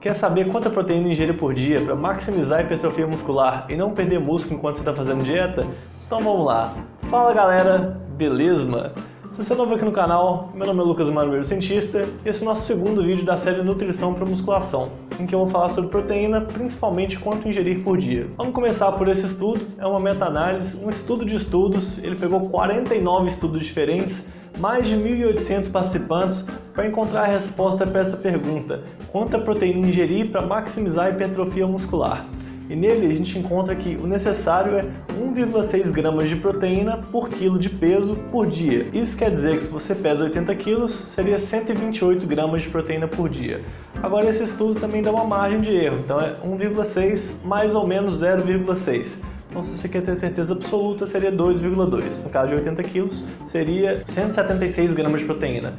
Quer saber quanta proteína ingerir por dia para maximizar a hipertrofia muscular e não perder músculo enquanto você está fazendo dieta? Então vamos lá! Fala galera, beleza? Se você é novo aqui no canal, meu nome é Lucas Manuel, cientista, e esse é o nosso segundo vídeo da série Nutrição para Musculação, em que eu vou falar sobre proteína, principalmente quanto ingerir por dia. Vamos começar por esse estudo, é uma meta-análise, um estudo de estudos, ele pegou 49 estudos diferentes, mais de 1.800 participantes para encontrar a resposta para essa pergunta: quanta proteína ingerir para maximizar a hipertrofia muscular? E nele a gente encontra que o necessário é 1,6 gramas de proteína por quilo de peso por dia. Isso quer dizer que se você pesa 80 quilos, seria 128 gramas de proteína por dia. Agora esse estudo também dá uma margem de erro, então é 1,6 mais ou menos 0,6. Então, se você quer ter certeza absoluta, seria 2,2. No caso de 80 quilos, seria 176 gramas de proteína.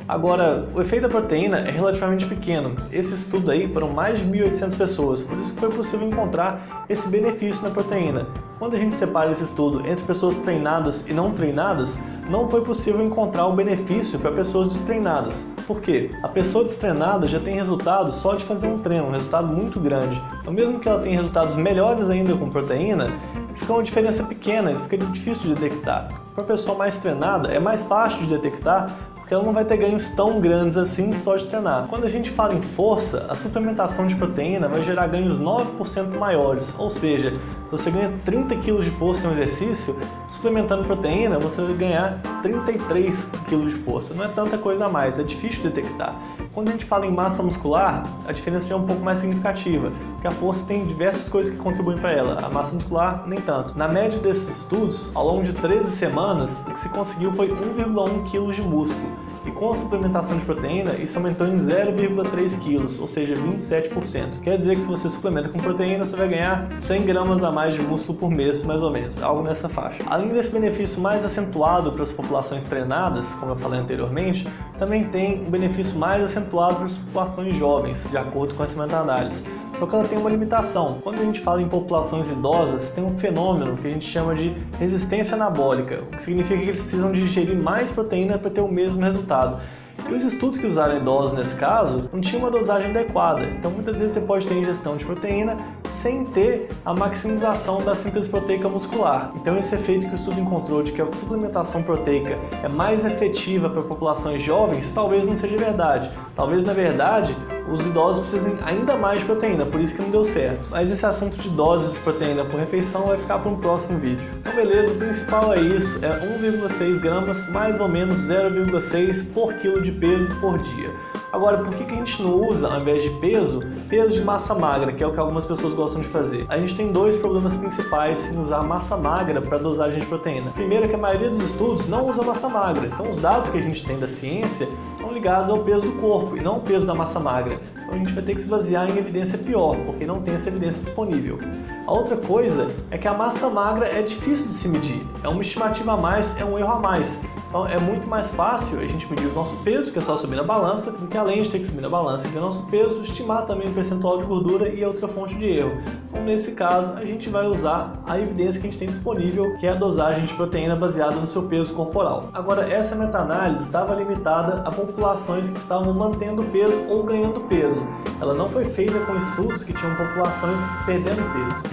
Agora, o efeito da proteína é relativamente pequeno. Esse estudo aí foram mais de 1.800 pessoas, por isso que foi possível encontrar esse benefício na proteína. Quando a gente separa esse estudo entre pessoas treinadas e não treinadas, não foi possível encontrar o benefício para pessoas destreinadas. Por quê? A pessoa destreinada já tem resultado só de fazer um treino, um resultado muito grande. Então, mesmo que ela tenha resultados melhores ainda com proteína, fica uma diferença pequena, fica difícil de detectar. Para a pessoa mais treinada, é mais fácil de detectar, porque ela não vai ter ganhos tão grandes assim só de treinar. Quando a gente fala em força, a suplementação de proteína vai gerar ganhos 9% maiores, ou seja, se você ganha 30 kg de força em um exercício, suplementando proteína, você vai ganhar 33 kg de força. Não é tanta coisa a mais, é difícil de detectar. Quando a gente fala em massa muscular, a diferença já é um pouco mais significativa, porque a força tem diversas coisas que contribuem para ela, a massa muscular nem tanto. Na média desses estudos, ao longo de 13 semanas, o que se conseguiu foi 1,1 kg de músculo. E com a suplementação de proteína, isso aumentou em 0,3 kg, ou seja, 27%. Quer dizer que se você suplementa com proteína, você vai ganhar 100 gramas a mais de músculo por mês, mais ou menos, algo nessa faixa. Além desse benefício mais acentuado para as populações treinadas, como eu falei anteriormente, também tem um benefício mais acentuado para as populações jovens, de acordo com essa meta-análise. Só que ela tem uma limitação. Quando a gente fala em populações idosas, tem um fenômeno que a gente chama de resistência anabólica, o que significa que eles precisam de ingerir mais proteína para ter o mesmo resultado. E os estudos que usaram idosos nesse caso não tinham uma dosagem adequada, então muitas vezes você pode ter ingestão de proteína sem ter a maximização da síntese proteica muscular. Então esse efeito que o estudo encontrou de que a suplementação proteica é mais efetiva para populações jovens, talvez não seja verdade. Talvez na verdade os idosos precisem ainda mais de proteína, por isso que não deu certo. Mas esse assunto de doses de proteína por refeição vai ficar para um próximo vídeo. Então beleza, o principal é isso, é 1,6 gramas, mais ou menos 0,6 por quilo de peso por dia. Agora, por que a gente não usa, ao invés de peso de massa magra, que é o que algumas pessoas gostam de fazer? A gente tem dois problemas principais em usar massa magra para dosagem de proteína. Primeiro é que a maioria dos estudos não usa massa magra, então os dados que a gente tem da ciência estão ligados ao peso do corpo e não ao peso da massa magra. Então a gente vai ter que se basear em evidência pior, porque não tem essa evidência disponível. A outra coisa é que a massa magra é difícil de se medir, é uma estimativa a mais, é um erro a mais. Então é muito mais fácil a gente medir o nosso peso, que é só subir na balança, do que além de ter que subir na balança e ver o nosso peso, estimar também o percentual de gordura e outra fonte de erro. Então nesse caso a gente vai usar a evidência que a gente tem disponível, que é a dosagem de proteína baseada no seu peso corporal. Agora essa meta-análise estava limitada a populações que estavam mantendo peso ou ganhando peso. Ela não foi feita com estudos que tinham populações perdendo peso.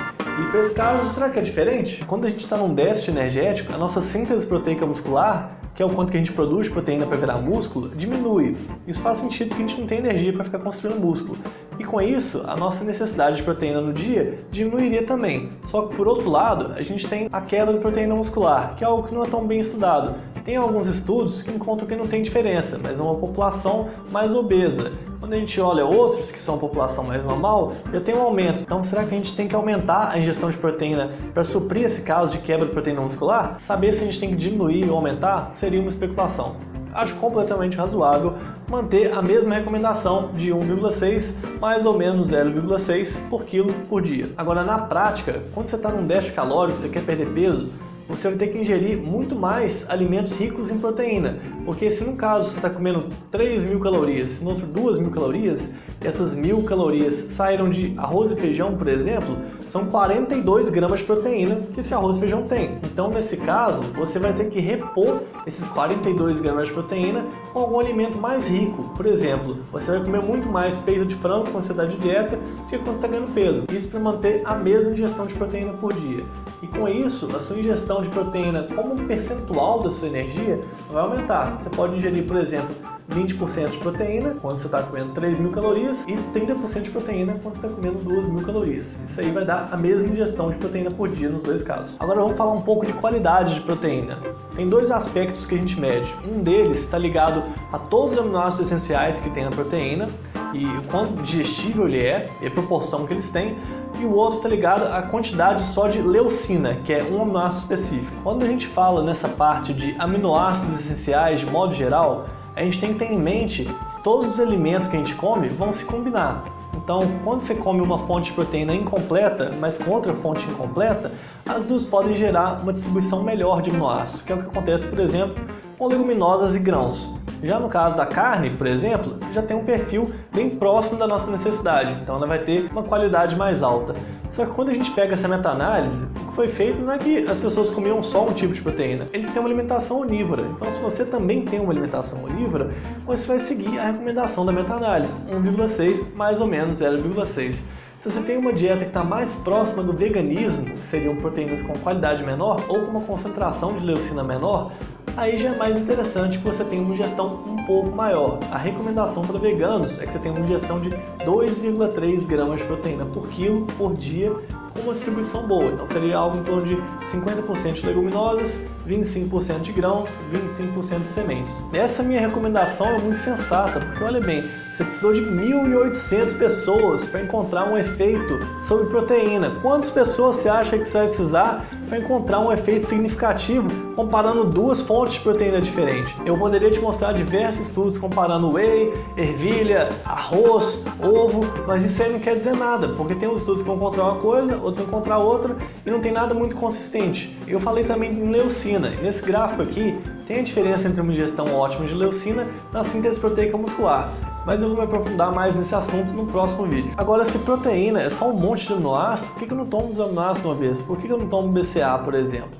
E para esse caso, será que é diferente? Quando a gente está num déficit energético, a nossa síntese proteica muscular, que é o quanto que a gente produz de proteína para virar músculo, diminui. Isso faz sentido porque a gente não tem energia para ficar construindo músculo. E com isso, a nossa necessidade de proteína no dia diminuiria também. Só que por outro lado, a gente tem a queda de proteína muscular, que é algo que não é tão bem estudado. Tem alguns estudos que encontram que não tem diferença, mas é uma população mais obesa. Quando a gente olha outros que são a população mais normal, já tem um aumento. Então será que a gente tem que aumentar a ingestão de proteína para suprir esse caso de quebra de proteína muscular? Saber se a gente tem que diminuir ou aumentar seria uma especulação. Acho completamente razoável manter a mesma recomendação de 1,6 mais ou menos 0,6 por quilo por dia. Agora na prática, quando você está num déficit calórico, você quer perder peso, você vai ter que ingerir muito mais alimentos ricos em proteína, porque se num caso você está comendo 3.000 calorias, no outro 2.000 calorias, e essas 1.000 calorias saíram de arroz e feijão, por exemplo, são 42 gramas de proteína que esse arroz e feijão tem. Então, nesse caso, você vai ter que repor esses 42 gramas de proteína com algum alimento mais rico. Por exemplo, você vai comer muito mais peito de frango quando você está de dieta do que quando você está ganhando peso. Isso para manter a mesma ingestão de proteína por dia. E com isso, a sua ingestão de proteína como um percentual da sua energia vai aumentar. Você pode ingerir, por exemplo, 20% de proteína quando você está comendo 3.000 calorias e 30% de proteína quando você está comendo 2.000 calorias. Isso aí vai dar a mesma ingestão de proteína por dia nos dois casos. Agora vamos falar um pouco de qualidade de proteína. Tem dois aspectos que a gente mede. Um deles está ligado a todos os aminoácidos essenciais que tem na proteína e o quanto digestível ele é e a proporção que eles têm. E o outro está ligado à quantidade só de leucina, que é um aminoácido específico. Quando a gente fala nessa parte de aminoácidos essenciais de modo geral, a gente tem que ter em mente que todos os alimentos que a gente come vão se combinar. Então, quando você come uma fonte de proteína incompleta, mas com outra fonte incompleta, as duas podem gerar uma distribuição melhor de aminoácidos, que é o que acontece, por exemplo, com leguminosas e grãos. Já no caso da carne, por exemplo, já tem um perfil bem próximo da nossa necessidade, então ela vai ter uma qualidade mais alta. Só que quando a gente pega essa meta-análise, o que foi feito não é que as pessoas comiam só um tipo de proteína, eles têm uma alimentação onívora. Então, se você também tem uma alimentação onívora, você vai seguir a recomendação da meta-análise, 1,6 mais ou menos 0,6. Se você tem uma dieta que está mais próxima do veganismo, que seriam proteínas com qualidade menor ou com uma concentração de leucina menor, aí já é mais interessante que você tenha uma ingestão um pouco maior. A recomendação para veganos é que você tenha uma ingestão de 2,3 gramas de proteína por quilo por dia, com uma distribuição boa. Então seria algo em torno de 50% de leguminosas, 25% de grãos, 25% de sementes. Essa minha recomendação é muito sensata, porque olha bem, você precisou de 1.800 pessoas para encontrar um efeito sobre proteína. Quantas pessoas você acha que você vai precisar para encontrar um efeito significativo comparando duas fontes de proteína diferentes? Eu poderia te mostrar diversos estudos comparando whey, ervilha, arroz, ovo, mas isso aí não quer dizer nada, porque tem uns estudos que vão encontrar uma coisa, outros vão encontrar outra e não tem nada muito consistente. Eu falei também em leucina. Nesse gráfico aqui tem a diferença entre uma ingestão ótima de leucina na síntese proteica muscular, mas eu vou me aprofundar mais nesse assunto no próximo vídeo. Agora, se proteína é só um monte de aminoácidos, por que eu não tomo os aminoácidos de uma vez? Por que eu não tomo BCA, por exemplo?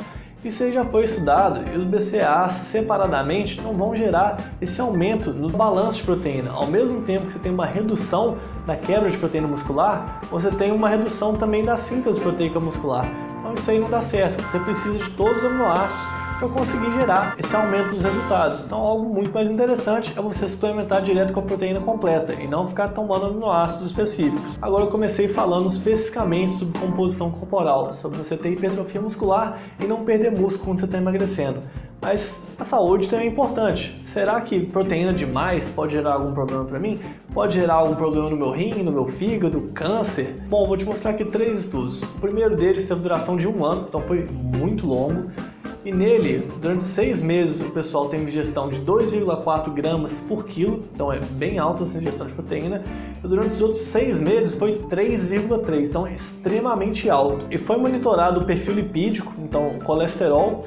Isso aí já foi estudado e os BCAAs separadamente não vão gerar esse aumento no balanço de proteína. Ao mesmo tempo que você tem uma redução da quebra de proteína muscular, você tem uma redução também da síntese proteica muscular. Então isso aí não dá certo. Você precisa de todos os aminoácidos para conseguir gerar esse aumento dos resultados. Então algo muito mais interessante é você suplementar direto com a proteína completa e não ficar tomando aminoácidos específicos. Agora eu comecei falando especificamente sobre composição corporal, sobre você ter hipertrofia muscular e não perder músculo quando você está emagrecendo. Mas a saúde também é importante. Será que proteína demais pode gerar algum problema para mim? Pode gerar algum problema no meu rim, no meu fígado, câncer? Bom, vou te mostrar aqui 3 estudos. O primeiro deles teve duração de 1 ano, então foi muito longo. E nele, durante 6 meses, o pessoal tem uma ingestão de 2,4 gramas por quilo, então é bem alta essa ingestão de proteína. E durante os outros 6 meses foi 3,3, então é extremamente alto. E foi monitorado o perfil lipídico, então colesterol,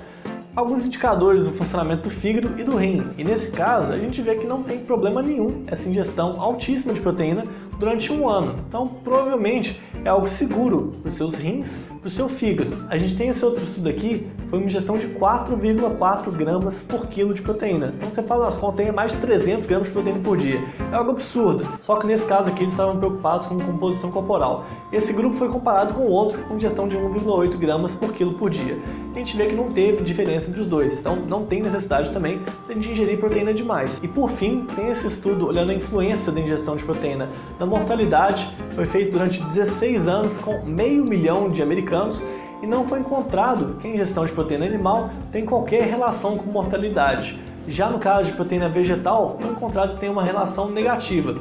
alguns indicadores do funcionamento do fígado e do rim. E nesse caso, a gente vê que não tem problema nenhum essa ingestão altíssima de proteína durante 1 ano. Então, provavelmente, é algo seguro para os seus rins, para o seu fígado. A gente tem esse outro estudo aqui, foi uma ingestão de 4,4 gramas por quilo de proteína. Então, você faz as contas, tem mais de 300 gramas de proteína por dia. É algo absurdo. Só que nesse caso aqui, eles estavam preocupados com composição corporal. Esse grupo foi comparado com outro, com ingestão de 1,8 gramas por quilo por dia. A gente vê que não teve diferença entre os dois. Então, não tem necessidade também de a gente ingerir proteína demais. E por fim, tem esse estudo olhando a influência da ingestão de proteína na mortalidade. Foi feito durante 16 anos com 500 mil de americanos e não foi encontrado que a ingestão de proteína animal tem qualquer relação com mortalidade. Já no caso de proteína vegetal, foi encontrado que tem uma relação negativa.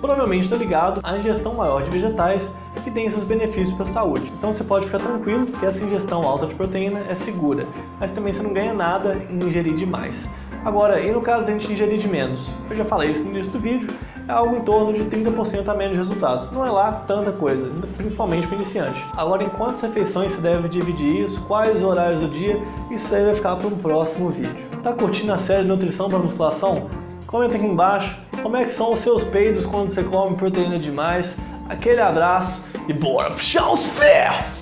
Provavelmente está ligado à ingestão maior de vegetais que tem seus benefícios para a saúde. Então você pode ficar tranquilo que essa ingestão alta de proteína é segura, mas também você não ganha nada em ingerir demais. Agora, e no caso de a gente ingerir de menos? Eu já falei isso no início do vídeo, é algo em torno de 30% a menos de resultados. Não é lá tanta coisa, principalmente para iniciante. Agora, em quantas refeições você deve dividir isso, quais os horários do dia, isso aí vai ficar para um próximo vídeo. Tá curtindo a série de nutrição para musculação? Comenta aqui embaixo como é que são os seus peidos quando você come proteína demais. Aquele abraço e bora puxar os ferros!